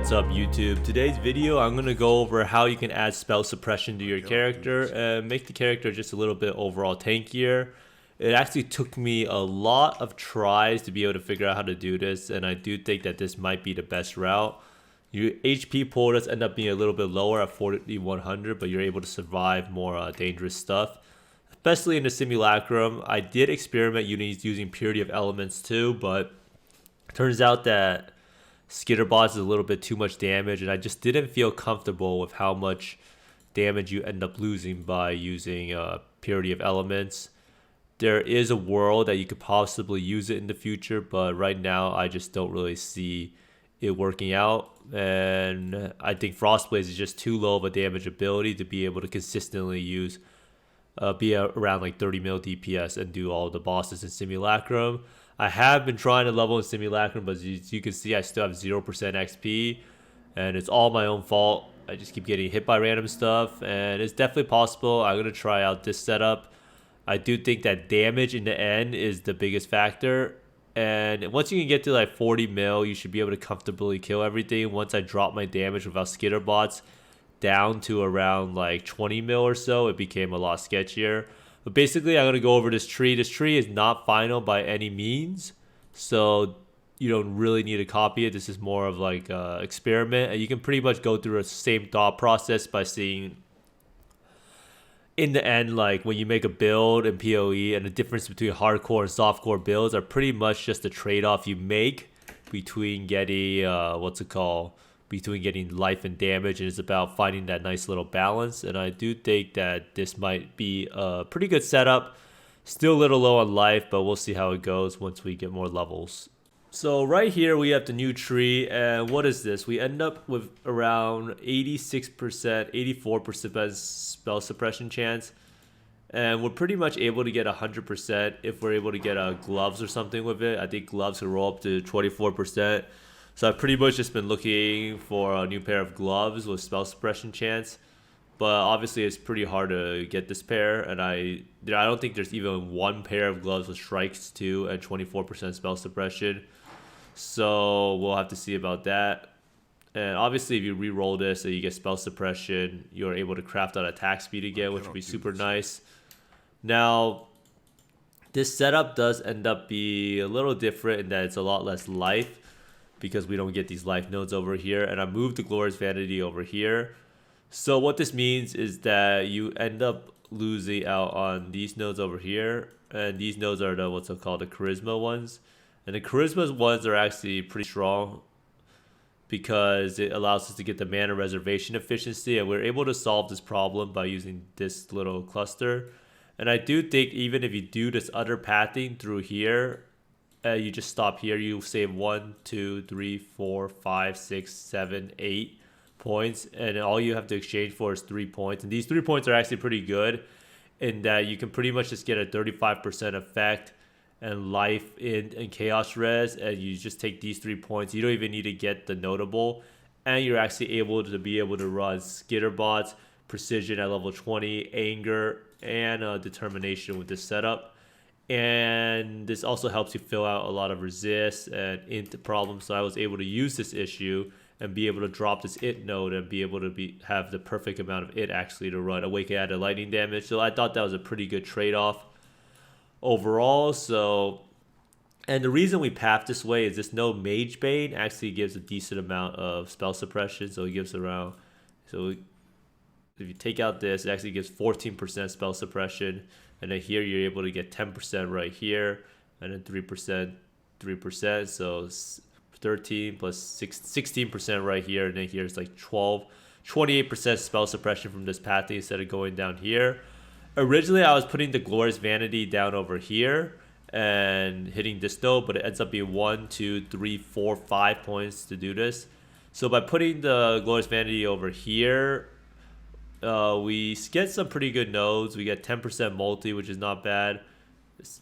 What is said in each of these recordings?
What's up YouTube? Today's video I'm going to go over how you can add spell suppression to your character and make the character just a little bit overall tankier. It actually took me a lot of tries to be able to figure out how to do this, and I do think that this might be the best route. Your HP pool does end up being a little bit lower at 4100, but you're able to survive more dangerous stuff. Especially in the simulacrum. I did experiment using purity of elements too, but it turns out that Skitterbots is a little bit too much damage, and I just didn't feel comfortable with how much damage you end up losing by using purity of elements. There is a world that you could possibly use it in the future, but right now I just don't really see it working out, and I think Frostblaze is just too low of a damage ability to be able to consistently use be around like 30 mil DPS and do all the bosses in Simulacrum. I have been trying to level in Simulacrum, but as you can see, I still have 0% XP, and it's all my own fault. I just keep getting hit by random stuff, and it's definitely possible. I'm going to try out this setup. I do think that damage in the end is the biggest factor, and once you can get to like 40 mil, you should be able to comfortably kill everything. Once I drop my damage without Skitterbots down to around like 20 mil or so, it became a lot sketchier. But basically, I'm going to go over this tree. This tree is not final by any means, so you don't really need to copy it. This is more of like an experiment, and you can pretty much go through the same thought process by seeing in the end, like when you make a build in PoE, and the difference between hardcore and softcore builds are pretty much just the trade-off you make between getting between getting life and damage, and it's about finding that nice little balance. And I do think that this might be a pretty good setup. Still a little low on life, but we'll see how it goes once we get more levels. So right here we have the new tree, and what is this? We end up with around 86%, 84% spell suppression chance, and we're pretty much able to get 100% if we're able to get gloves or something with it. I think gloves can roll up to 24%. So I've pretty much just been looking for a new pair of gloves with spell suppression chance, but obviously it's pretty hard to get this pair, and I don't think there's even one pair of gloves with strikes 2 and 24% spell suppression. So we'll have to see about that. And obviously if you re-roll this and you get spell suppression, you're able to craft out attack speed again, which would be super nice. Now, this setup does end up be a little different in that it's a lot less life, because we don't get these life nodes over here, and I moved the Glorious Vanity over here. So what this means is that you end up losing out on these nodes over here, and these nodes are the what's called the Charisma ones. And the Charisma ones are actually pretty strong because it allows us to get the mana reservation efficiency, and we're able to solve this problem by using this little cluster. And I do think even if you do this other pathing through here, you just stop here, you save 1, 2, 3, 4, 5, 6, 7, 8 points, and all you have to exchange for is 3 points. And these 3 points are actually pretty good in that you can pretty much just get a 35% effect and life in chaos res, and you just take these 3 points. You don't even need to get the notable, and you're actually able to run Skitterbots, precision at level 20, anger, and determination with this setup. And this also helps you fill out a lot of resist and int problems. So I was able to use this issue and be able to drop this it node and be able to have the perfect amount of it actually to run Awaken added lightning damage. So I thought that was a pretty good trade-off overall. So, and the reason we path this way is this node Mage Bane actually gives a decent amount of spell suppression. So it gives around, so if you take out this, it actually gives 14% spell suppression. And then here you're able to get 10% right here, and then 3%, so 13 plus 16% right here, and then here's like 28% spell suppression from this pathing instead of going down here. Originally, I was putting the Glorious Vanity down over here and hitting this node, but it ends up being 1, 2, 3, 4, 5 points to do this. So by putting the Glorious Vanity over here, we get some pretty good nodes. We get 10% multi, which is not bad.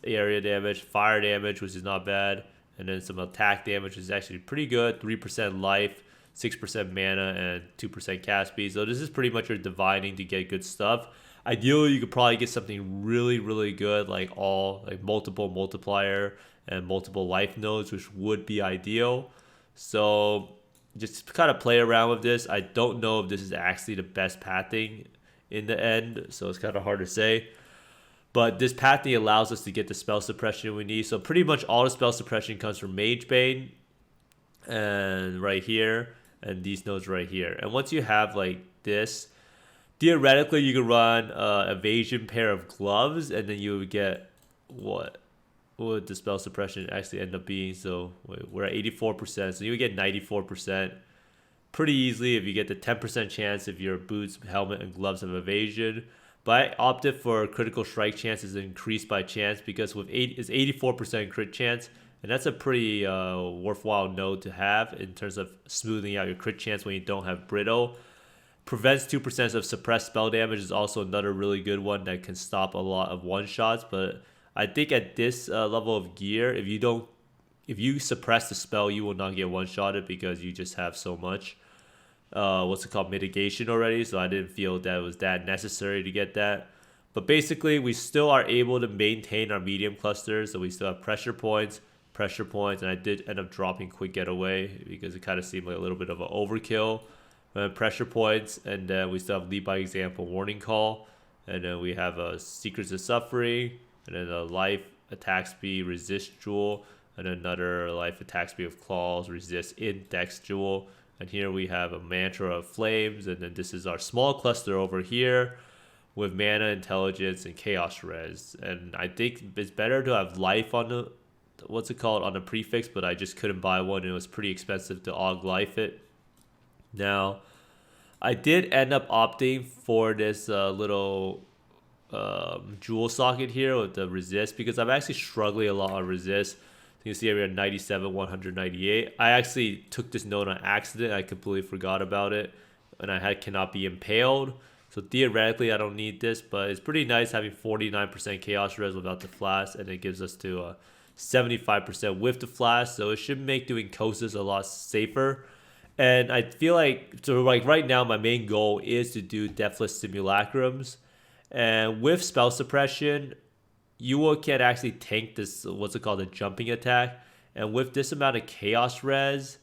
Area damage, fire damage, which is not bad. And then some attack damage, which is actually pretty good. 3% life, 6% mana, and 2% cast speed. So this is pretty much your dividing to get good stuff. Ideally, you could probably get something really, really good, like multiple multiplier and multiple life nodes, which would be ideal. So just kind of play around with this. I don't know if this is actually the best pathing in the end, so it's kind of hard to say. But this pathing allows us to get the spell suppression we need. So pretty much all the spell suppression comes from Mage Bane and right here, and these nodes right here. And once you have like this, theoretically you can run evasion pair of gloves, and then you would get what would the spell suppression actually end up being? So we're at 84%, so you would get 94% pretty easily if you get the 10% chance if your boots, helmet, and gloves have evasion. But I opted for critical strike chances increased by chance because with 84% crit chance, and that's a pretty worthwhile node to have in terms of smoothing out your crit chance when you don't have brittle. Prevents 2% of suppressed spell damage is also another really good one that can stop a lot of one shots. But I think at this level of gear, if you suppress the spell, you will not get one shotted because you just have so much mitigation already, so I didn't feel that it was that necessary to get that. But basically we still are able to maintain our medium clusters, so we still have pressure points, and I did end up dropping quick getaway because it kind of seemed like a little bit of an overkill. Pressure points, and then we still have lead by example, warning call, and then we have secrets of suffering, and then a life attack speed resist jewel, and another life attack speed of claws resist index jewel. And here we have a mantra of flames, and then this is our small cluster over here with mana, intelligence, and chaos res. And I think it's better to have life on the on the prefix, but I just couldn't buy one. It was pretty expensive to aug life it. Now, I did end up opting for this little jewel socket here with the resist because I'm actually struggling a lot on resist. You can see we're at 97, 198. I actually took this node on accident. I completely forgot about it. And I cannot be impaled. So theoretically, I don't need this. But it's pretty nice having 49% chaos res without the flash. And it gives us to 75% with the flash. So it should make doing Kosis a lot safer. And I feel like right now, my main goal is to do Deathless Simulacrums. And with Spell Suppression, you can actually tank this, the jumping attack. And with this amount of chaos res,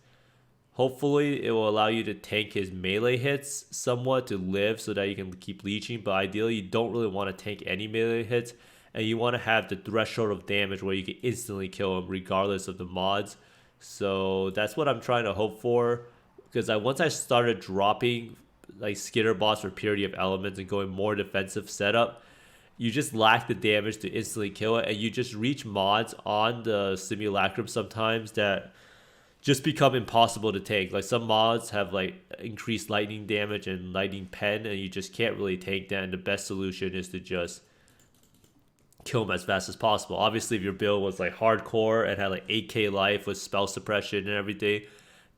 hopefully it will allow you to tank his melee hits somewhat to live so that you can keep leeching. But ideally, you don't really want to tank any melee hits. And you want to have the threshold of damage where you can instantly kill him regardless of the mods. So that's what I'm trying to hope for. Because once I started dropping like skitter bots for Purity of Elements and going more defensive setup, you just lack the damage to instantly kill it, and you just reach mods on the simulacrum sometimes that just become impossible to tank. Like some mods have like increased lightning damage and lightning pen, and you just can't really tank that, and the best solution is to just kill them as fast as possible. Obviously, if your build was like hardcore and had like 8k life with spell suppression and everything,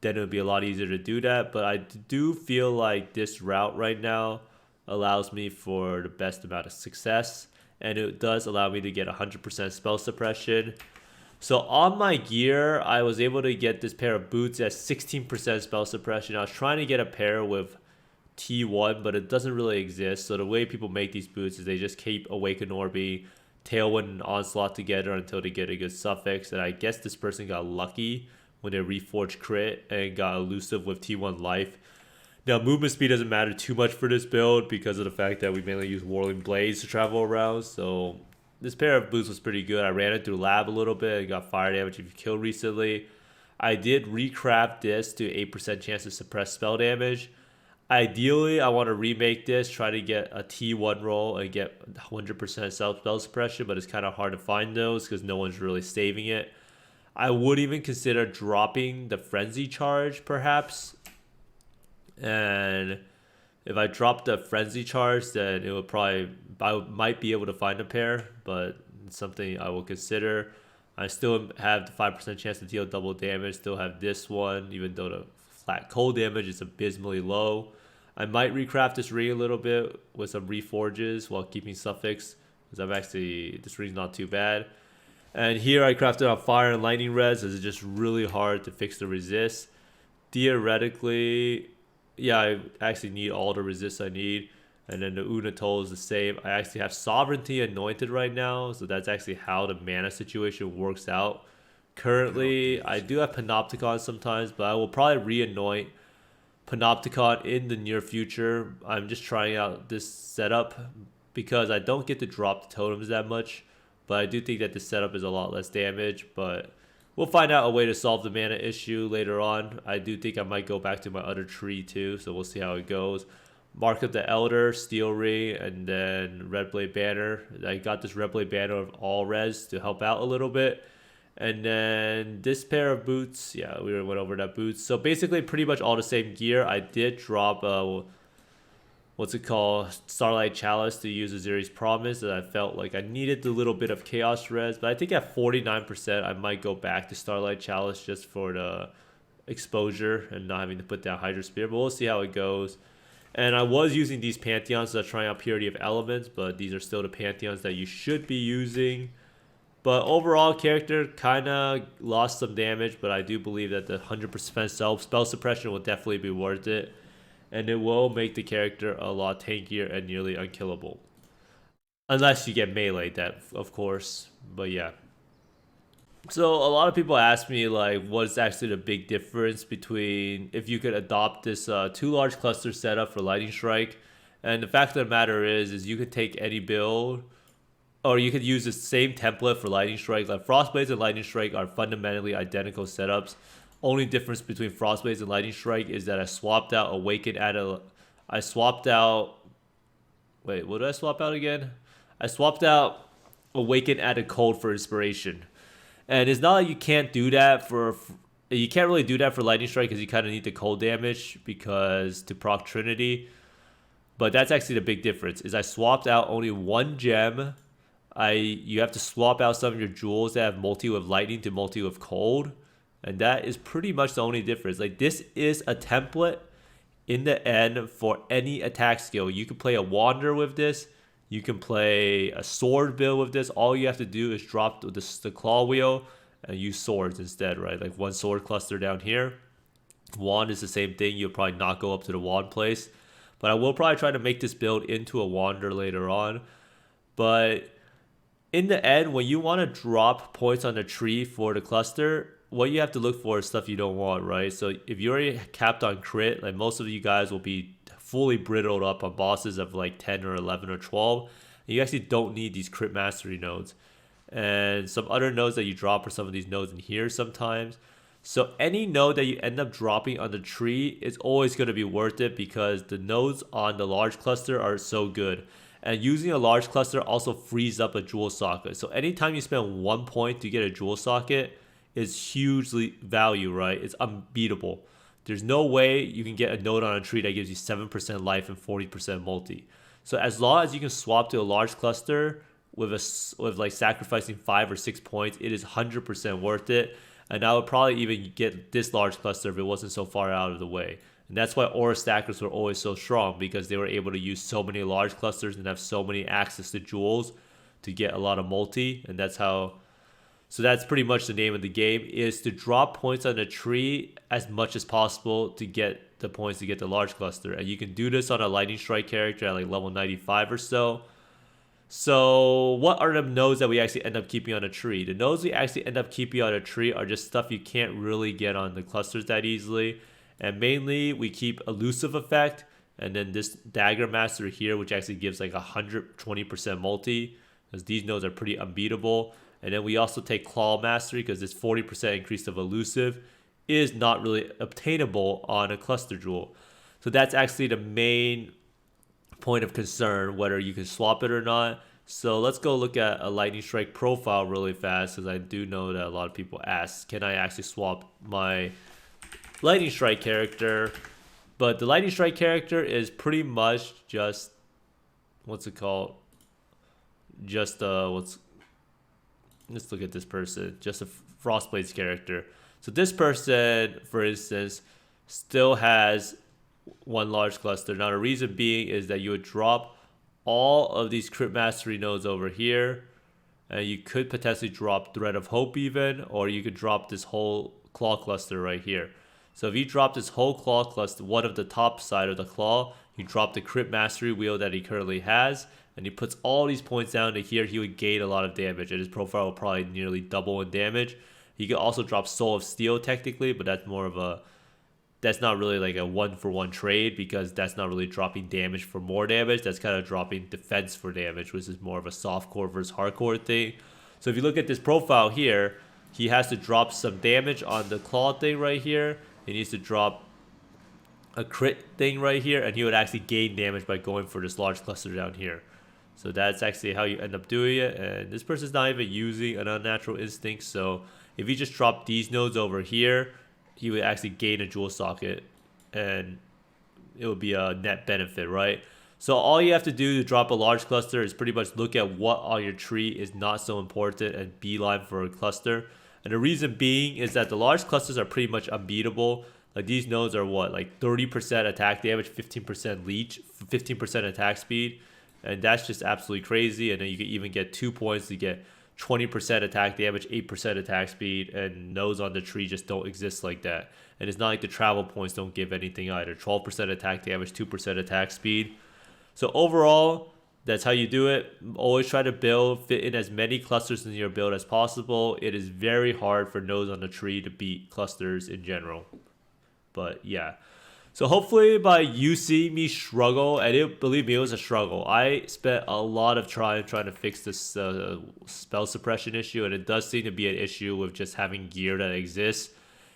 then it would be a lot easier to do that. But I do feel like this route right now allows me for the best amount of success, and it does allow me to get 100% spell suppression. So on my gear, I was able to get this pair of boots at 16% spell suppression. I was trying to get a pair with T1, but it doesn't really exist. So the way people make these boots is they just keep Awaken Orbi, Tailwind, and Onslaught together until they get a good suffix. And I guess this person got lucky when they reforged crit and got elusive with T1 life. Now, movement speed doesn't matter too much for this build because of the fact that we mainly use Whirling Blades to travel around. So this pair of boots was pretty good. I ran it through lab a little bit and got fire damage if you kill recently. I did recraft this to 8% chance to suppress spell damage. Ideally, I want to remake this, try to get a T1 roll and get 100% spell suppression, but it's kind of hard to find those because no one's really saving it. I would even consider dropping the Frenzy Charge, perhaps. And if I drop the Frenzy Charge, then I might be able to find a pair, but it's something I will consider. I still have the 5% chance to deal double damage, still have this one, even though the flat cold damage is abysmally low. I might recraft this ring a little bit with some reforges while keeping suffix, because this ring's not too bad. And here I crafted on fire and lightning res, as it's just really hard to fix the resist. Theoretically, yeah, I actually need all the resist I need. And then the Unatol is the same. I actually have Sovereignty anointed right now, so that's actually how the mana situation works out Currently, I do have Panopticon sometimes, but I will probably re-anoint Panopticon in the near future. I'm just trying out this setup because I don't get to drop the totems that much, but I do think that the setup is a lot less damage. But we'll find out a way to solve the mana issue later on. I do think I might go back to my other tree too, so we'll see how it goes. Mark of the Elder, Steel Ring, and then Red Blade Banner. I got this Red Blade Banner of all res to help out a little bit. And then this pair of boots, yeah, we went over that boots. So basically pretty much all the same gear. I did drop, what's it called, Starlight Chalice to use Aziri's Promise, and I felt like I needed a little bit of Chaos Res. But I think at 49%, I might go back to Starlight Chalice just for the exposure and not having to put down Hydra Spear. But we'll see how it goes. And I was using these Pantheons to try out Purity of Elements, but these are still the Pantheons that you should be using. But overall, character kind of lost some damage, but I do believe that the 100% spell suppression will definitely be worth it. And it will make the character a lot tankier and nearly unkillable. Unless you get melee, that of course, but yeah. So a lot of people ask me like what's actually the big difference between if you could adopt this 2 large cluster setup for Lightning Strike. And the fact of the matter is you could take any build, or you could use the same template for Lightning Strike. Like Frostblades and Lightning Strike are fundamentally identical setups. Only difference between Frostblades and Lightning Strike is that I swapped out Awaken I swapped out... Wait, what did I swap out again? I swapped out Awaken added Cold for Inspiration. And it's not like you can't do that for... You can't really do that for Lightning Strike because you kind of need the cold damage because to proc Trinity. But that's actually the big difference. Is I swapped out only one gem. You have to swap out some of your jewels that have multi with lightning to multi with cold, and that is pretty much the only difference. Like this is a template in the end for any attack skill. You can play a wander with this, you can play a sword build with this. All you have to do is drop the claw wheel and use swords instead, right? Like one sword cluster down here. Wand is the same thing. You'll probably not go up to the wand place, but I will probably try to make this build into a wander later on. But in the end, when you want to drop points on the tree for the cluster, what you have to look for is stuff you don't want, right? So if you're already capped on crit, like most of you guys will be fully brittled up on bosses of like 10 or 11 or 12. And you actually don't need these crit mastery nodes. And some other nodes that you drop are some of these nodes in here sometimes. So any node that you end up dropping on the tree is always going to be worth it because the nodes on the large cluster are so good. And using a large cluster also frees up a jewel socket. So anytime you spend 1 point to get a jewel socket is hugely value, right? It's unbeatable. There's no way you can get a node on a tree that gives you 7% life and 40% multi. So as long as you can swap to a large cluster with like sacrificing 5 or 6 points, it is 100% worth it. And I would probably even get this large cluster if it wasn't so far out of the way. And that's why aura stackers were always so strong, because they were able to use so many large clusters and have so many access to jewels to get a lot of multi. And that's how... So that's pretty much the name of the game, is to drop points on the tree as much as possible to get the points to get the large cluster. And you can do this on a Lightning Strike character at like level 95 or so. So what are the nodes that we actually end up keeping on a tree? The nodes we actually end up keeping on a tree are just stuff you can't really get on the clusters that easily. And mainly we keep Elusive Effect, and then this Dagger Master here, which actually gives like 120% multi, because these nodes are pretty unbeatable. And then we also take Claw Mastery, because this 40% increase of Elusive is not really obtainable on a cluster jewel. So that's actually the main point of concern, whether you can swap it or not. So let's go look at a Lightning Strike profile really fast, because I do know that a lot of people ask, can I actually swap my Lightning Strike character? But the Lightning Strike character is pretty much just, what's it called? Just let's look at this person, just a Frostblades character. So this person, for instance, still has one large cluster. Now the reason being is that you would drop all of these crit mastery nodes over here, and you could potentially drop Thread of Hope even, or you could drop this whole claw cluster right here. So if you drop this whole claw cluster, one of the top side of the claw, you drop the crit mastery wheel that he currently has, and he puts all these points down to here, he would gain a lot of damage, and his profile will probably nearly double in damage. He could also drop Soul of Steel technically, but that's more of a, that's not really like a 1-for-1 trade, because that's not really dropping damage for more damage. That's kind of dropping defense for damage, which is more of a softcore versus hardcore thing. So if you look at this profile here, he has to drop some damage on the claw thing right here. He needs to drop a crit thing right here, and he would actually gain damage by going for this large cluster down here. So that's actually how you end up doing it. And this person's not even using an Unnatural Instinct. So if you just drop these nodes over here, he would actually gain a jewel socket, and it would be a net benefit, right? So all you have to do to drop a large cluster is pretty much look at what on your tree is not so important and beeline for a cluster. And the reason being is that the large clusters are pretty much unbeatable. Like these nodes are what, like 30% attack damage, 15% leech, 15% attack speed, and that's just absolutely crazy. And then you can even get 2 points to get 20% attack damage, 8% attack speed, and nodes on the tree just don't exist like that. And it's not like the travel points don't give anything either. 12% attack damage, 2% attack speed. So overall, that's how you do it. Always try to fit in as many clusters in your build as possible. It is very hard for nodes on the tree to beat clusters in general. But yeah. So hopefully by you seeing me struggle, and believe me, it was a struggle. I spent a lot of time trying to fix this spell suppression issue, and it does seem to be an issue with just having gear that exists.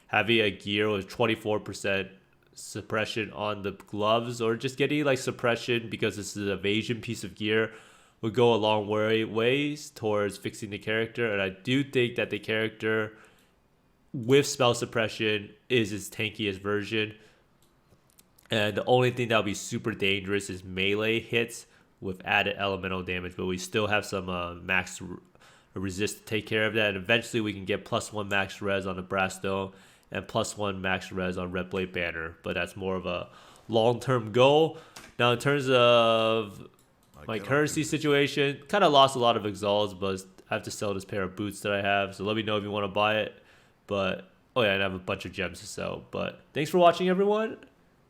Having a gear with 24% suppression on the gloves, or just getting like suppression because this is an evasion piece of gear, would go a long ways towards fixing the character. And I do think that the character with spell suppression is its tankiest version. And the only thing that would be super dangerous is melee hits with added elemental damage. But we still have some max resist to take care of that. And eventually we can get +1 max res on the Brass Dome and +1 max res on Red Blade Banner. But that's more of a long-term goal. Now in terms of my currency situation, kind of lost a lot of exalts, but I have to sell this pair of boots that I have. So let me know if you want to buy it. But, oh yeah, and I have a bunch of gems to sell. But thanks for watching, everyone.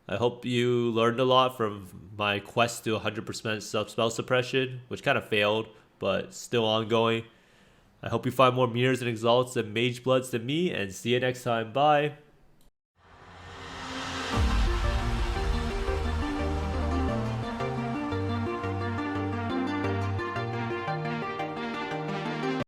I hope you learned a lot from my quest to 100% spell suppression, which kind of failed, but still ongoing. I hope you find more mirrors and exalts and mage bloods than me, and see you next time. Bye.